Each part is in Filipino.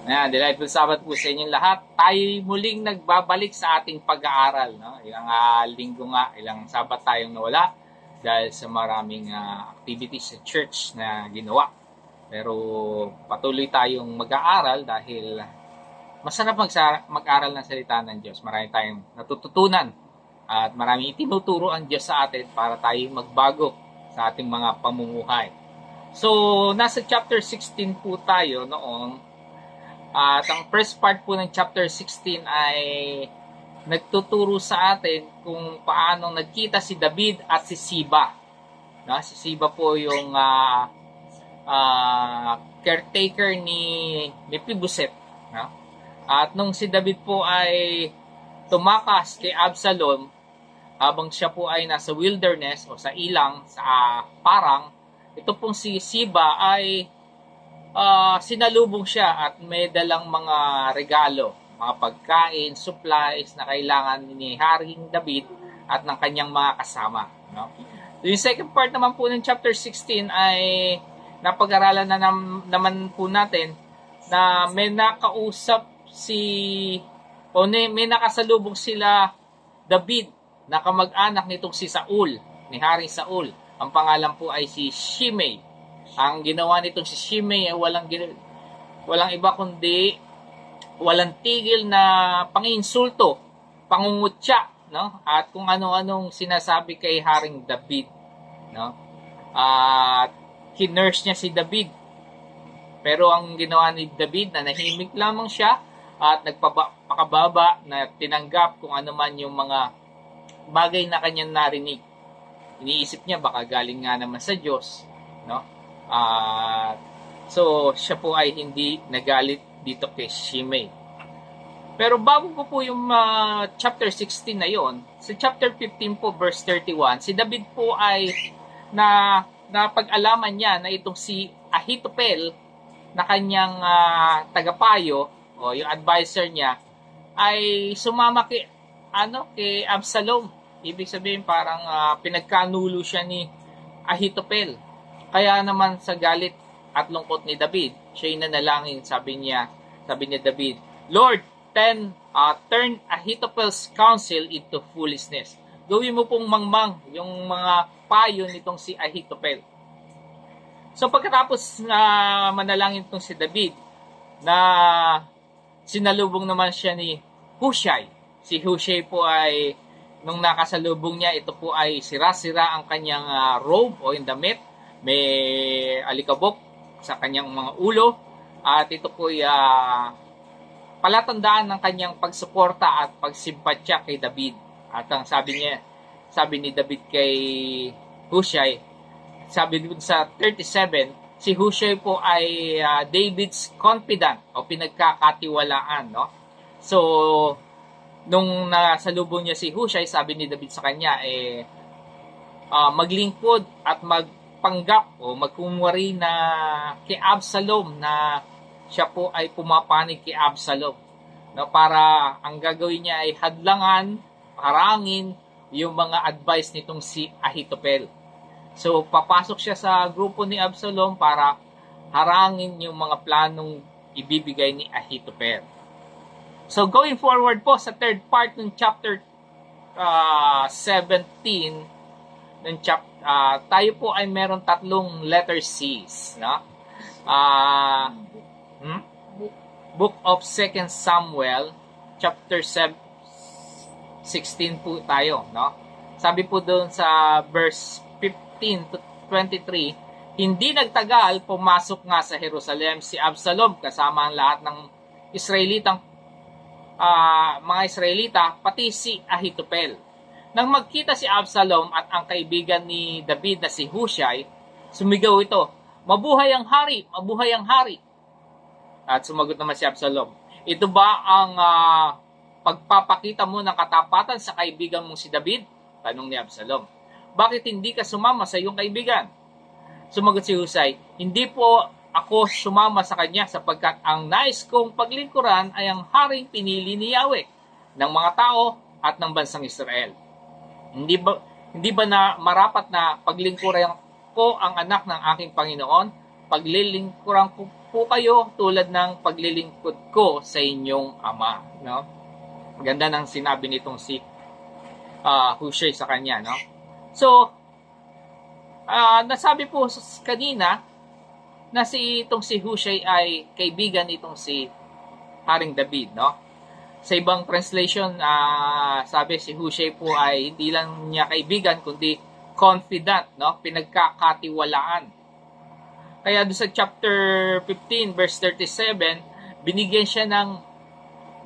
Ayan, delightful Sabbath po sa inyong lahat. Tayo muling nagbabalik sa ating pag-aaral. No? Ilang linggo nga, ilang Sabat tayong nawala dahil sa maraming activities sa church na ginawa. Pero patuloy tayong mag-aaral dahil masarap mag-aral ng salita ng Diyos. Marami tayong natututunan at maraming itinuturo ang Diyos sa atin para tayo magbago sa ating mga pamumuhay. So, nasa chapter 16 po tayo noong. At ang first part po ng chapter 16 ay nagtuturo sa atin kung paano nagkita si David at si Siba. No? Si Siba po yung caretaker ni Mephibosheth. No? At nung si David po ay tumakas kay Absalom, habang siya po ay nasa wilderness o sa ilang, sa parang, ito pong si Siba ay sinalubong siya at may dalang mga regalo, mga pagkain, supplies na kailangan ni Haring David at ng kanyang mga kasama. No? Yung second part naman po ng chapter 16 ay napag-aralan na naman po natin na may nakausap may nakasalubong sila David na kamag-anak nitong si Saul, ni Haring Saul. Ang pangalan po ay si Shimei. Ang ginawa nitong si Shimei ay walang iba kundi walang tigil na panginsulto, pangungutya, no? At kung ano-anong sinasabi kay Haring David, no? At kinurse niya si David. Pero ang ginawa ni David, na nahimik lamang siya at nagpakababa na tinanggap kung ano man yung mga bagay na kanyang narinig. Iniisip niya baka galing nga naman sa Diyos, no? So siya po ay hindi nagalit dito kay Shimei. Pero bago po yung chapter 16 na yon, sa chapter 15 po verse 31, si David po ay napag-alaman niya na itong si Ahithophel na kanyang tagapayo o yung advisor niya ay sumama kay Absalom. Ibig sabihin parang pinagkanulo siya ni Ahithophel. Kaya naman sa galit at lungkot ni David, siya'y nanalangin, sabi ni David, Lord, turn Ahithophel's counsel into foolishness. Gawin mo pong mangmang yung mga payo nitong si Ahithophel. So pagkatapos na manalangin itong si David, na sinalubong naman siya ni Hushai. Si Hushai po ay, nung nakasalubong niya, ito po ay sira-sira ang kanyang robe o yung damit. May alikabok sa kanyang mga ulo at ito po ay palatandaan ng kanyang pagsuporta at pagsimpatya kay David. At ang sabi ni David kay Hushai, sabi dun sa 37, si Hushai po ay David's confidant o pinagkakatiwalaan, no? So nung nasalubong niya si Hushai, sabi ni David sa kanya maglingkod at magpanggap o magkumwari na kay Absalom na siya po ay pumapanig kay Absalom, no, para ang gagawin niya ay hadlangan, harangin yung mga advice nitong si Ahithophel. So papasok siya sa grupo ni Absalom para harangin yung mga planong ibibigay ni Ahithophel. So going forward po sa third part ng chapter 17 ng tayo po ay meron tatlong letter C's, no? Book of 2 Samuel chapter 16 po tayo, no? Sabi po doon sa verse 15 to 23, hindi nagtagal, pumasok nga sa Jerusalem si Absalom kasama ang lahat ng mga Israelita, pati si Ahithophel. Nang magkita si Absalom at ang kaibigan ni David na si Hushai, sumigaw ito, "Mabuhay ang hari! Mabuhay ang hari!" At sumagot naman si Absalom, "Ito ba ang pagpapakita mo ng katapatan sa kaibigan mong si David?" Tanong ni Absalom. "Bakit hindi ka sumama sa iyong kaibigan?" Sumagot si Hushai, "Hindi po ako sumama sa kanya sapagkat ang nais kong paglingkuran ay ang haring pinili ni Yahweh ng mga tao at ng bansang Israel. Hindi ba na marapat na paglingkuran ko ang anak ng aking Panginoon? Paglilingkuran ko po kayo tulad ng paglilingkod ko sa inyong ama. No? Ganda ng sinabi nitong si Hushai sa kanya. No? So, nasabi po kanina na itong si Hushai ay kaibigan itong si Haring David. No? Sa ibang translation, sabi si Hushai po ay hindi lang niya kaibigan, kundi confidant, no? Pinagkakatiwalaan. Kaya doon sa chapter 15, verse 37, binigyan siya ng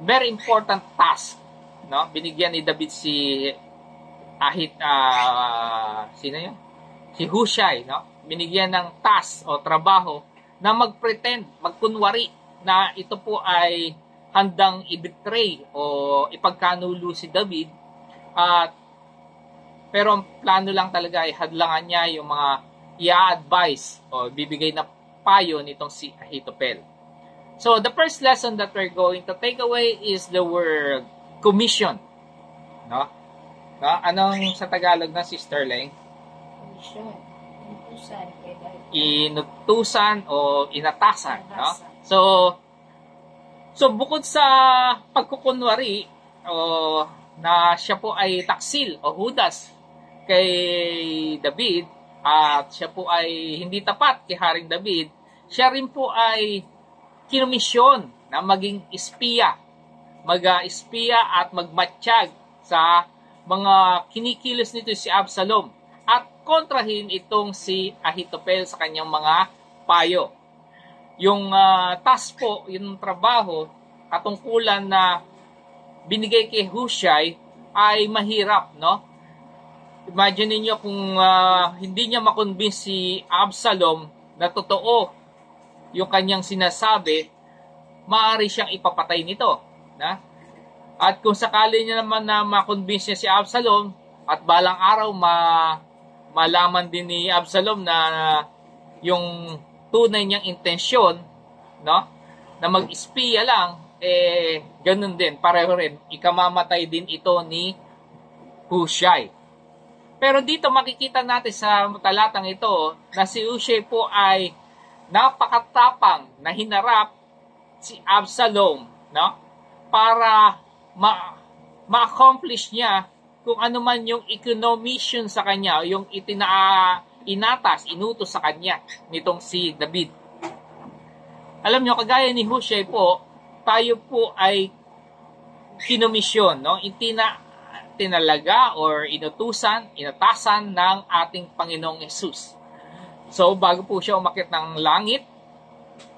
very important task. No? Binigyan ni David si sino yun? Si Hushai. No? Binigyan ng task o trabaho na mag-pretend, magkunwari na ito po ay handang i-betray o ipagkanulo si David. Pero ang plano lang talaga ay hadlangan niya yung mga i-advise o bibigay na payo nitong si Ahithophel. So, the first lesson that we're going to take away is the word commission. No? No? Anong sa Tagalog na, Sister Leng? Commission. Inutusan o inatasan. No? So bukod sa pagkukunwari na siya po ay taksil o hudas kay David, at siya po ay hindi tapat kay Haring David, siya rin po ay kinomisyon na maging espiya. Mag-espiya at magmatsyag sa mga kinikilos nito si Absalom at kontrahin itong si Ahithophel sa kanyang mga payo. Yung task po, yung trabaho, katungkulan na binigay kay Hushai ay mahirap, no? Imagine niyo kung hindi niya makonvince si Absalom na totoo yung kanyang sinasabi, maaari siyang ipapatay nito. Na? At kung sakali niya naman na makonvince niya si Absalom at balang araw malaman din ni Absalom na yung tunay niyang intensyon, no? Na mag-espiya lang, ganun din, pareho rin, ikamamatay din ito ni Hushai. Pero dito makikita natin sa talatang ito na si Hushai po ay napakatapang na hinarap si Absalom, no? Para ma-accomplish niya kung ano man yung ikonomission sa kanya, yung inutos sa kanya nitong si David. Alam nyo, kagaya ni Hushai po, tayo po ay kinomisyon, no? Tinalaga or inatasan ng ating Panginoong Hesus. So, bago po siya umakyat ng langit,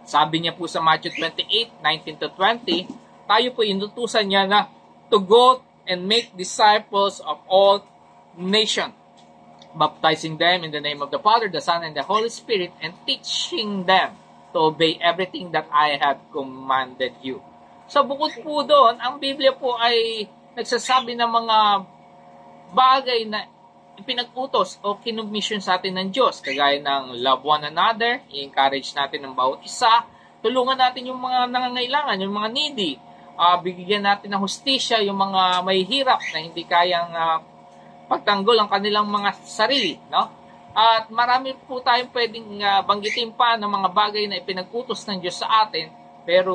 sabi niya po sa Matthew 28:19-20, tayo po inutusan niya na to go and make disciples of all nations, baptizing them in the name of the Father, the Son, and the Holy Spirit, and teaching them to obey everything that I have commanded you. So, bukod po doon, ang Biblia po ay nagsasabi ng mga bagay na ipinag-utos o kinumission sa atin ng Diyos, kagaya ng love one another, i-encourage natin ng bawat isa, tulungan natin yung mga nangangailangan, yung mga needy, bigyan natin ng hustisya yung mga may hirap na hindi kayang pagtanggol ang kanilang mga sarili, no? At marami po tayong pwedeng banggitin pa ng mga bagay na ipinag-utos ng Diyos sa atin, pero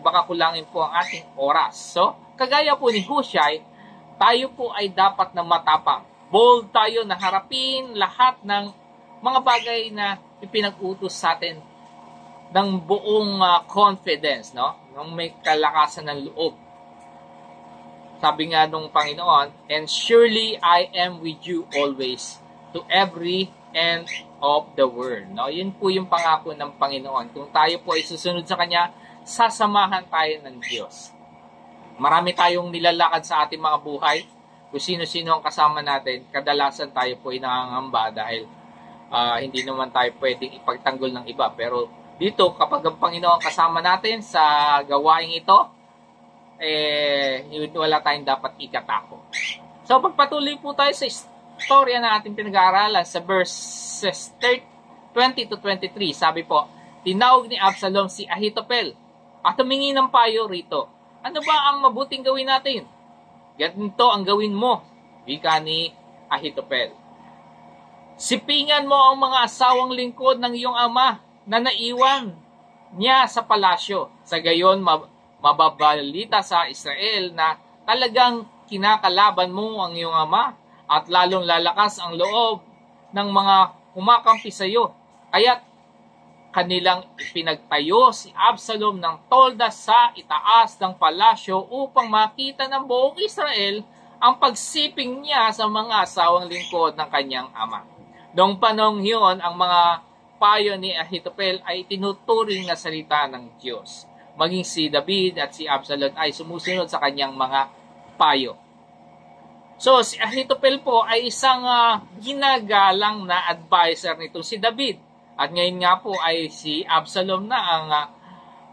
baka kulangin po ang ating oras. So, kagaya po ni Hushai, tayo po ay dapat na matapang. Bold tayo na harapin lahat ng mga bagay na ipinag-utos sa atin ng buong confidence, no? Nung may kalakasan ng loob. Sabi nga nung Panginoon, and surely I am with you always to every end of the world. No? Yun po yung pangako ng Panginoon. Kung tayo po ay susunod sa Kanya, sasamahan tayo ng Diyos. Marami tayong nilalakad sa ating mga buhay. Kung sino-sino ang kasama natin, kadalasan tayo po ay nangangamba dahil hindi naman tayo pwedeng ipagtanggol ng iba. Pero dito, kapag ang Panginoon kasama natin sa gawaing ito, wala tayong dapat ikatakot. So, pagpatuloy po tayo sa istorya na ating pinag-aaralan sa verses 20-23, sabi po, tinawag ni Absalom si Ahithophel at humingi ng payo rito. Ano ba ang mabuting gawin natin? Ganito ang gawin mo, wika ni Ahithophel. Sipingan mo ang mga asawang lingkod ng iyong ama na naiwan niya sa palasyo. Sa gayon, mababalita sa Israel na talagang kinakalaban mo ang iyong ama at lalong lalakas ang loob ng mga kumakampi sa iyo. Kaya't kanilang ipinagtayo si Absalom ng tolda sa itaas ng palasyo upang makita ng buong Israel ang pagsiping niya sa mga asawang lingkod ng kanyang ama. Noong panahong iyon, ang mga payo ni Ahitopel ay tinuturing na salita ng Diyos. Maging si David at si Absalom ay sumusunod sa kanyang mga payo. So, si Ahitopel po ay isang ginagalang na advisor nitong si David. At ngayon nga po ay si Absalom na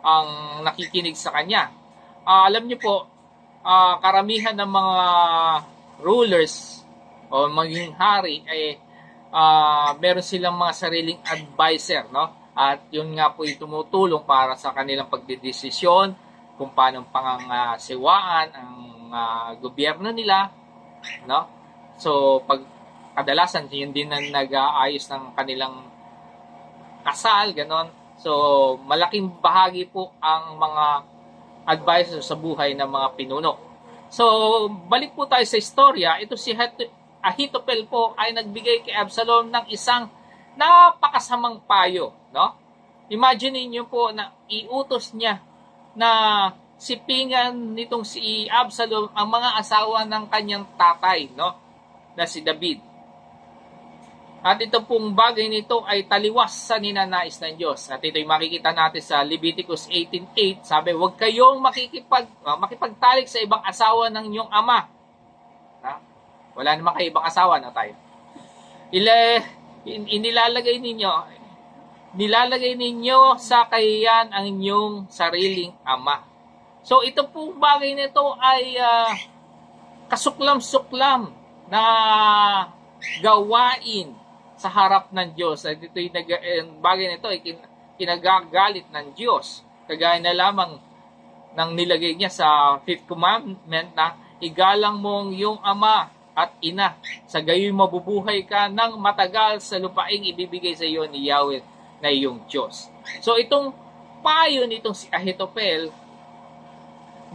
ang nakikinig sa kanya. Alam niyo po, karamihan ng mga rulers o maging hari ay meron silang mga sariling advisor, no? At yun nga po yung tumutulong para sa kanilang pagdedesisyon kung paano pangangasiwaan ang gobyerno nila, no? So, kadalasan yun din ang nag-aayos ng kanilang kasal, ganon. So, malaking bahagi po ang mga advisor sa buhay ng mga pinuno. So, balik po tayo sa istorya. Ito si Ahitopel po ay nagbigay kay Absalom ng isang napakasamang payo, no? Imagine niyo po na iutos niya na sipingan nitong si Absalom ang mga asawa ng kanyang tatay, no? Na si David. At ito pong bagay nito ay taliwas sa ninanais ng Diyos. At ito'y makikita natin sa Leviticus 18:8. Sabi, huwag kayong makipagtalik sa ibang asawa ng inyong ama. Wala naman kayo ibang asawa na tayo. Nilalagay ninyo sa kahiyan ang inyong sariling ama. So ito pong bagay nito ay kasuklam-suklam na gawain sa harap ng Diyos. At ito'y bagay nito ay kinagagalit ng Diyos. Kagaya na lamang ng nilagay niya sa 5th commandment na igalang mong iyong ama at ina. Sa gayoy mabubuhay ka ng matagal sa lupaing ibibigay sa iyo ni Yahweh na iyong Diyos. So itong payo nitong si Ahitopel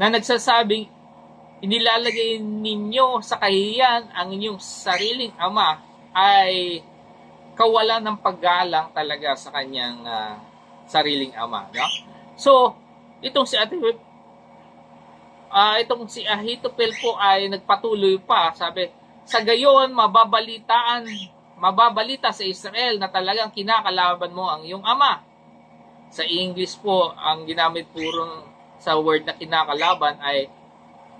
na nagsasabing inilalagay ninyo sa kahiyan ang inyong sariling ama ay kawalan ng paggalang talaga sa kanyang sariling ama, no? So, itong si Ahitopel po ay nagpatuloy pa, sabi, sa gayon mababalita sa Israel na talagang kinakalaban mo ang iyong ama. Sa English po, ang ginamit puro sa word na kinakalaban ay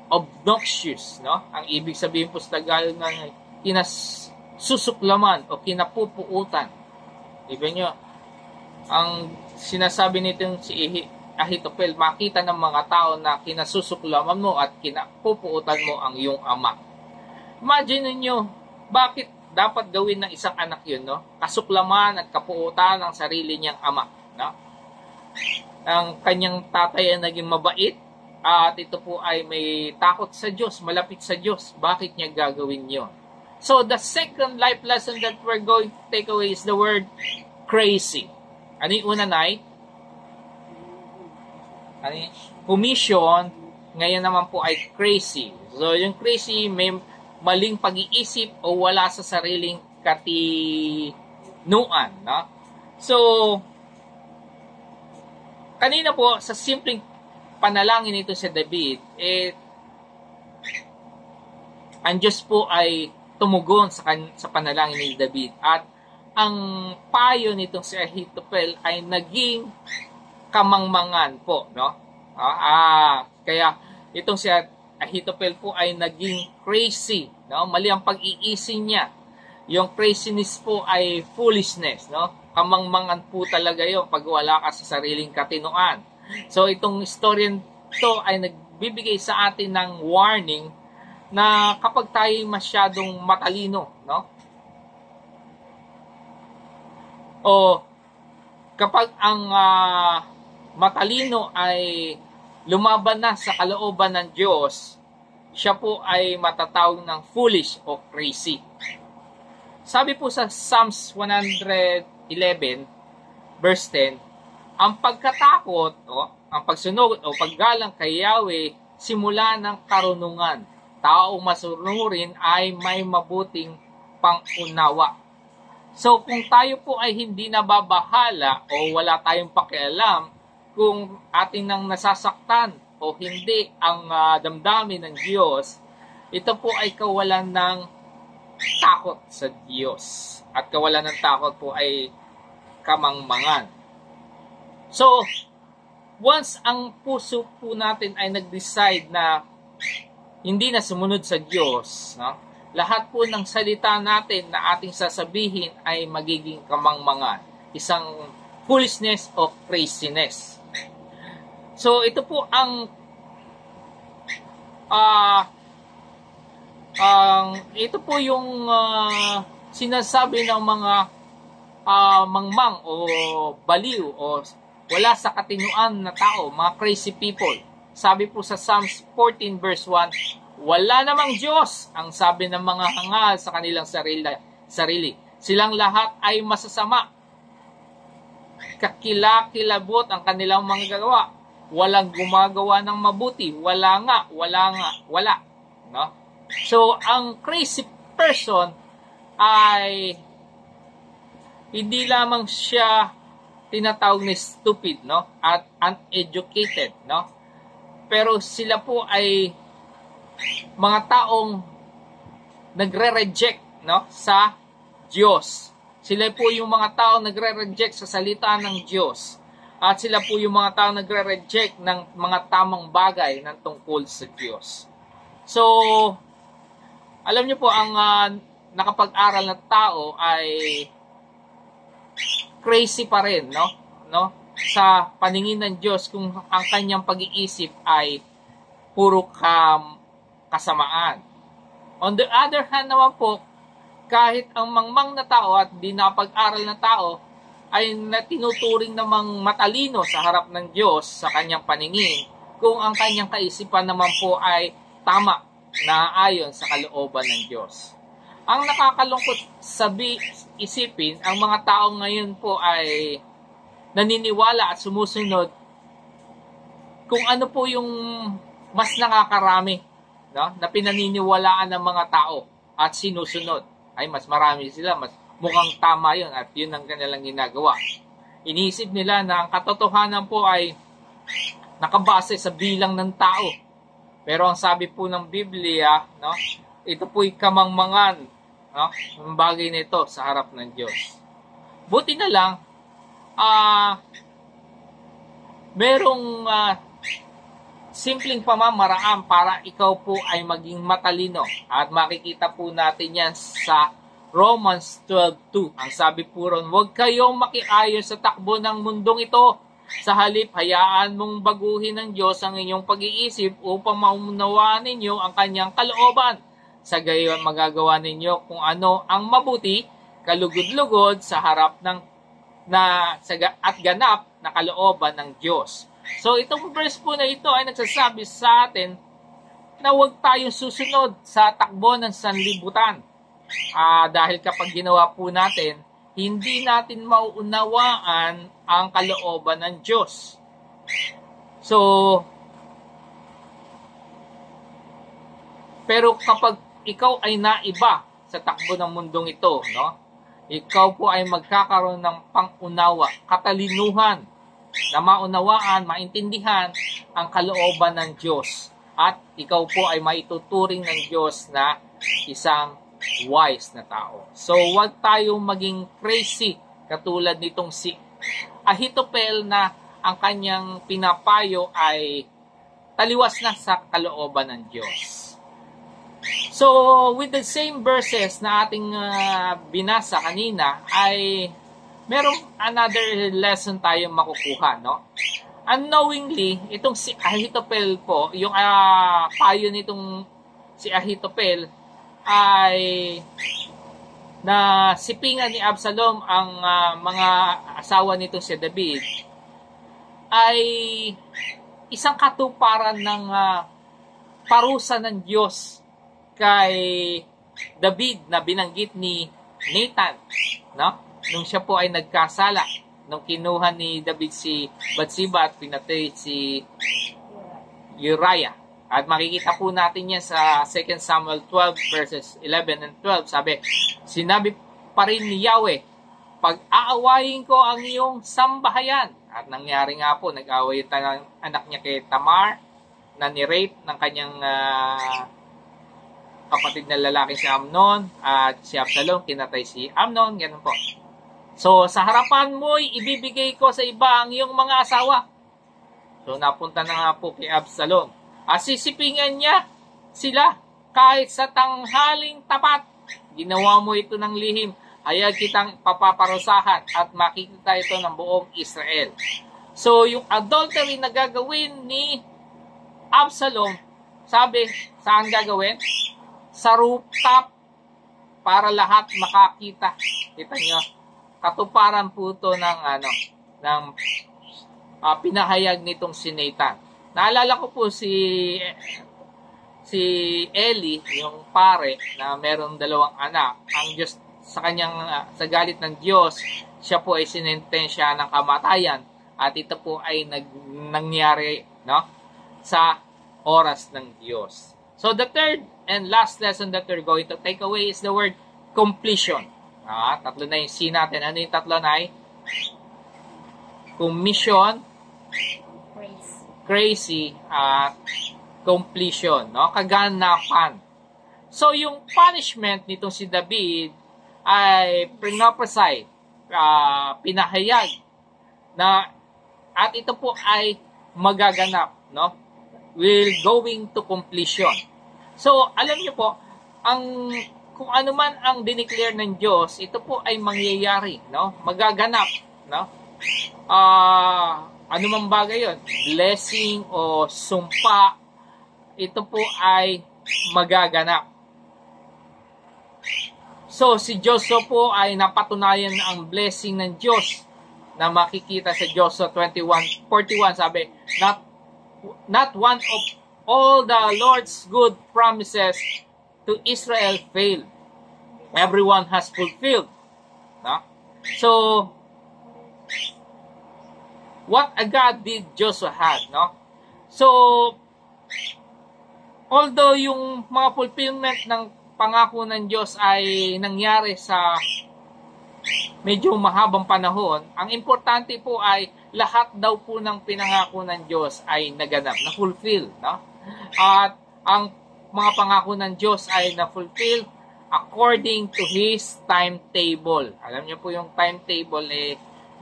obnoxious, no? Ang ibig sabihin po sa Tagalog ng susuklaman o kinapupuutan. Diba nyo? Ang sinasabi nitong si Ahitopel, makita ng mga tao na kinasusuklaman mo at kinapupuutan mo ang iyong ama. Imagine niyo, bakit dapat gawin ng isang anak yun, no? Kasuklaman at kapuutan ng sarili niyang ama, no? Ang kanyang tatay ay naging mabait at ito po ay may takot sa Diyos, malapit sa Diyos. Bakit niya gagawin yun? So, the second life lesson that we're going to take away is the word crazy. Ano yung una, Nay? Commission, ngayon naman po ay crazy. So, yung crazy, may maling pag-iisip o wala sa sariling katinuan. No? So, kanina po, sa simpleng panalangin nito sa David, ang Diyos po ay tumugon sa panalangin ni David. At ang payo nitong si Ahitopel ay naging kamangmangan po, no? Kaya itong si Ahitopel po ay naging crazy, no? Mali ang pag-iisip niya. Yung craziness po ay foolishness, no? Kamangmangan po talaga 'yon pag wala ka sa sariling katinuan. So itong storya to ay nagbibigay sa atin ng warning na kapag tayo masyadong matalino, no? O kapag ang matalino ay lumaban na sa kalooban ng Diyos, siya po ay matatawag ng foolish o crazy. Sabi po sa Psalms 111, verse 10, Ang pagkatakot, ang pagsunod o paggalang kay Yahweh, simula ng karunungan. Taong masunurin ay may mabuting pangunawa. So kung tayo po ay hindi nababahala o wala tayong pakialam kung ating nang nasasaktan o hindi ang damdamin ng Diyos, ito po ay kawalan ng takot sa Diyos. At kawalan ng takot po ay kamangmangan. So, once ang puso po natin ay nag-decide na hindi na sumunod sa Diyos, lahat po ng salita natin na ating sasabihin ay magiging kamangmangan. Isang foolishness o craziness. So, ito po ang ito po yung sinasabi ng mga mangmang o baliw o wala sa katinuan na tao, mga crazy people. Sabi po sa Psalms 14 verse 1, wala namang Diyos, ang sabi ng mga hangal sa kanilang sarili. Silang lahat ay masasama. Kakilakilabot ang kanilang mga gagawa. Walang gumagawa ng mabuti. Wala. No? So, ang crazy person ay hindi lamang siya tinatawag na stupid, no? At uneducated, no? Pero sila po ay mga taong nagre-reject, no, sa Diyos. Sila po yung mga taong nagre-reject sa salita ng Diyos. At sila po yung mga taong nagre-reject ng mga tamang bagay ng tungkol sa Diyos. So, alam niyo po, ang nakapag-aral na tao ay crazy pa rin, no? Sa paningin ng Diyos kung ang kanyang pag-iisip ay puro kasamaan. On the other hand naman po, kahit ang mangmang na tao at di napag-aral na tao ay tinuturing namang matalino sa harap ng Diyos sa kanyang paningin kung ang kanyang kaisipan naman po ay tama na ayon sa kalooban ng Diyos. Ang nakakalungkot isipin, ang mga tao ngayon po ay naniniwala at sumusunod kung ano po yung mas nakakarami, no, na pinaniniwalaan ng mga tao at sinusunod. Ay mas marami sila, mas mukhang tama yun at yun ang kanilang ginagawa. Iniisip nila na ang katotohanan po ay nakabase sa bilang ng tao. Pero ang sabi po ng Biblia, no, ito po'y kamangmangan, no, ang bagay nito sa harap ng Diyos. Buti na lang, merong simpleng pamamaraan para ikaw po ay maging matalino. At makikita po natin yan sa Romans 12:2. Ang sabi po ron, huwag kayong makiayon sa takbo ng mundong ito. Sa halip, hayaan mong baguhin ng Diyos ang inyong pag-iisip upang maunawaan ninyo ang kanyang kalooban. Sa gayon, magagawa ninyo kung ano ang mabuti, kalugod-lugod sa harap ng at ganap na kalooban ng Diyos. So, itong verse po na ito ay nagsasabi sa atin na huwag tayong susunod sa takbo ng sanlibutan. Dahil kapag ginawa po natin, hindi natin mauunawaan ang kalooban ng Diyos. So, pero kapag ikaw ay naiba sa takbo ng mundong ito, no? Ikaw po ay magkakaroon ng pangunawa, katalinuhan, na maunawaan, maintindihan ang kalooban ng Diyos. At ikaw po ay maituturing ng Diyos na isang wise na tao. So, huwag tayong maging crazy katulad nitong si Ahitopel na ang kanyang pinapayo ay taliwas na sa kalooban ng Diyos. So, with the same verses na ating binasa kanina, ay merong another lesson tayong makukuha, no? Unknowingly, itong si Ahitopel po, yung payo nitong si Ahitopel, ay na sipingan ni Absalom ang mga asawa nitong si David, ay isang katuparan ng parusa ng Diyos kay David na binanggit ni Nathan, no? Nung siya po ay nagkasala nung kinuha ni David si Bathsheba at pinatay si Uriah. At makikita po natin yan sa 2 Samuel 12 verses 11 and 12. Sabi, sinabi pa rin ni Yahweh, pag-aawayin ko ang iyong sambahayan. At nangyari nga po, nag-away ng anak niya kay Tamar na ni-rape ng kanyang kapatid na lalaki si Amnon at si Absalom, kinatay si Amnon, ganun po. So, sa harapan mo'y ibibigay ko sa iba ang iyong mga asawa. So, napunta na nga po kay Absalom. At sisipingan niya sila kahit sa tanghaling tapat. Ginawa mo ito ng lihim. Hayag kitang papaparusahan at makikita ito ng buong Israel. So, yung adultery na gagawin ni Absalom, sabi, saan gagawin? Sa rooftop para lahat makakita. Kita nyo, katuparan po ito ng pinahayag nitong si Nathan. Naalala ko po si Eli, yung pare na merong dalawang anak. Ang Diyos sa kanyang sa galit ng Diyos, siya po ay sinentensya ng kamatayan at ito po ay nangyari sa oras ng Diyos. So the third and last lesson that we're going to take away is the word completion. Tatlo na yung C natin. Ano yung tatlo na ay? Commission, crazy, at completion, kaganapan. So, yung punishment nitong si David ay pinoprophesy, pinahayag na at ito po ay magaganap, will going to completion. So, alam niyo po, kung ano man ang dineclare ng Diyos, ito po ay mangyayari, magaganap, ano mang bagay yun, blessing o sumpa, ito po ay magaganap. So, si Joshua po ay napatunayan ang blessing ng Diyos na makikita sa Joshua 21:41. Sabi, not one of all the Lord's good promises to Israel failed. Everyone has fulfilled. So, what a God did Joshua had, So, although yung mga fulfillment ng pangako ng Diyos ay nangyari sa medyo mahabang panahon, ang importante po ay lahat daw po ng pinangako ng Diyos ay naganap, na-fulfill, At ang mga pangako ng Diyos ay na-fulfill according to His timetable. Alam niyo po yung timetable,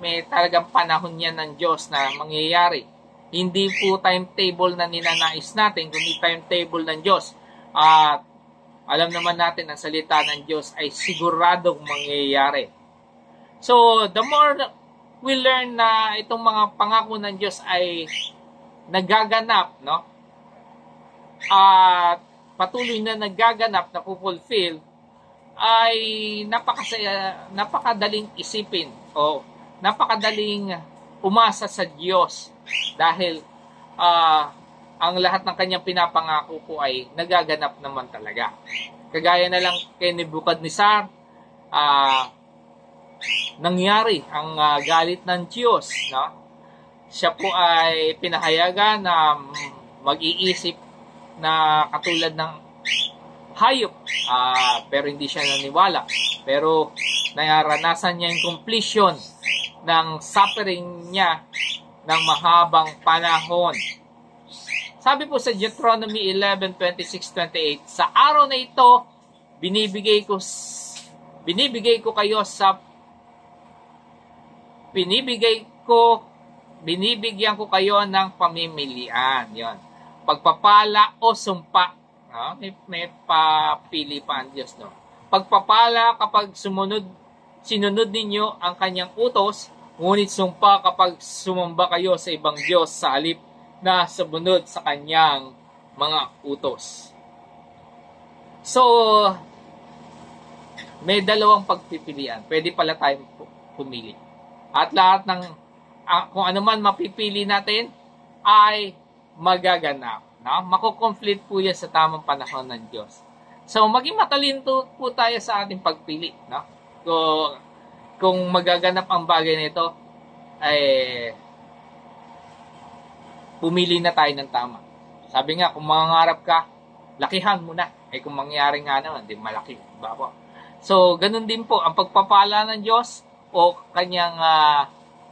may talagang panahon yan ng Diyos na mangyayari. Hindi po timetable na ninanais natin, kundi timetable ng Diyos. At alam naman natin ang salita ng Diyos ay siguradong mangyayari. So, the more we learn na itong mga pangako ng Diyos ay nagaganap, at patuloy na nagaganap, na fulfill, ay napakadaling isipin o napakadaling umasa sa Diyos dahil ang lahat ng kanyang pinapangako po ay nagaganap naman talaga. Kagaya na lang kay Nebuchadnezzar, nangyari ang galit ng Diyos. Siya po ay pinahayagan na mag-iisip na katulad ng hayop, pero hindi siya naniwala. Pero naranasan niya yung completion ng suffering niya ng mahabang panahon. Sabi po sa Deuteronomy 11:26-28, sa araw na ito, binibigyan ko kayo ng pamimilian. Yon. Pagpapala o sumpa. May papili pa ang Diyos, Pagpapala kapag sinunod ninyo ang kanyang utos, ngunit sumpa kapag sumamba kayo sa ibang Diyos sa halip na sumunod sa kanyang mga utos. So, may dalawang pagpipilian. Pwede pala tayong pumili. At lahat ng kung ano man mapipili natin ay magaganap. Mako-complete po yan sa tamang panahon ng Diyos. So, maging matalino po tayo sa ating pagpili. Kung magaganap ang bagay nito, pumili na tayo ng tama. Sabi nga, kung mangangarap ka, lakihan mo na. Kung mangyari nga naman, di malaki. Diba po? So, ganun din po, ang pagpapala ng Diyos o kanyang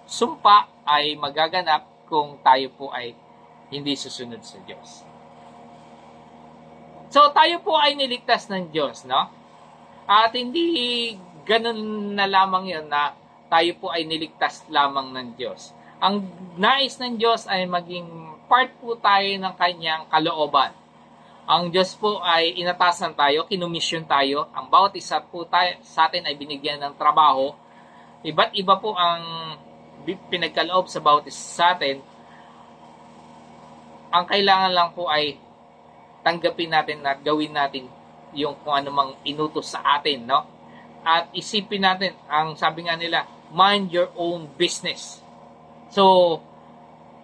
sumpa ay magaganap kung tayo po ay hindi susunod sa Diyos. So, tayo po ay niligtas ng Diyos, no? At hindi ganun na lamang yun na tayo po ay niligtas lamang ng Diyos. Ang nais ng Diyos ay maging part po tayo ng kanyang kalooban. Ang Diyos po ay inatasan tayo, kinumisyon tayo. Ang bawat isa po tayo, sa atin ay binigyan ng trabaho. Iba't iba po ang pinagkaloob sa bawat isa sa atin. Ang kailangan lang po ay tanggapin natin at gawin natin yung kung ano mang inutos sa atin, no? At isipin natin, ang sabi nga nila, mind your own business. So,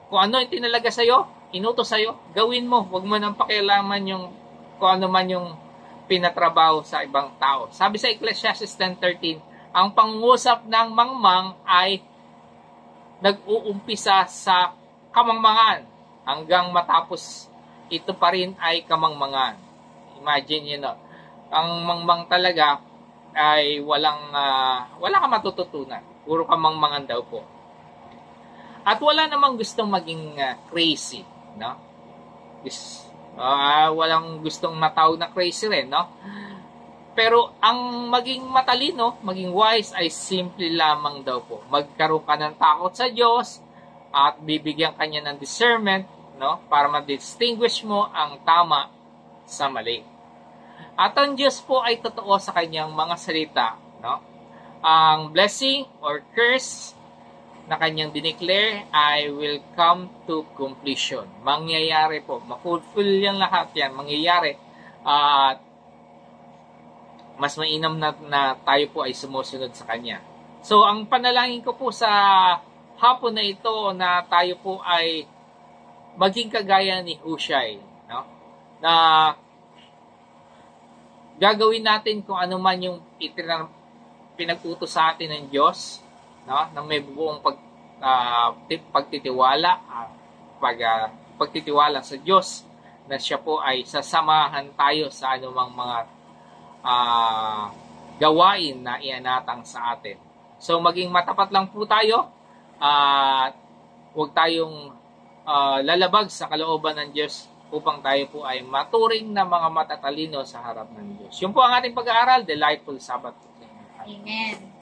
kung ano yung tinalaga sa'yo, inutos sa'yo, gawin mo. Huwag mo nang pakialaman yung kung ano man yung pinatrabaho sa ibang tao. Sabi sa Ecclesiastes 10:13, ang pangungusap ng mangmang ay nag-uumpisa sa kamangmangan hanggang matapos ito pa rin ay kamangmangan. Imagine yun, no? Ang mangmang talaga ay wala ka matututunan. Puro kamangmangan daw po. At wala namang gustong maging crazy, no? Walang gustong matawag na crazy rin, no? Pero ang maging matalino, maging wise ay simple lamang daw po. Magkaroon ka ng takot sa Diyos at bibigyan kanya ng discernment, no? Para ma-distinguish mo ang tama sa mali. At ang Diyos po ay totoo sa kanyang mga salita, no? Ang blessing or curse na kanyang dineclare ay will come to completion. Mangyayari po. Ma-fulfill yan lahat yan. Mangyayari. At mas mainam na tayo po ay sumusunod sa kanya. So, ang panalangin ko po sa hapon na ito na tayo po ay maging kagaya ni Hushai, no? Na gagawin natin kung ano man yung pinag-utos sa atin ng Diyos, no? Nang may buong pagtitiwala, pagtitiwala sa Diyos na siya po ay sasamahan tayo sa anumang mga gawain na ianatang sa atin. So maging matapat lang po tayo at huwag tayong lalabag sa kalooban ng Diyos upang tayo po ay maturing na mga matatalino sa harap ng Diyos. Yun po ang ating pag-aaral. Delightful Sabbath. Amen.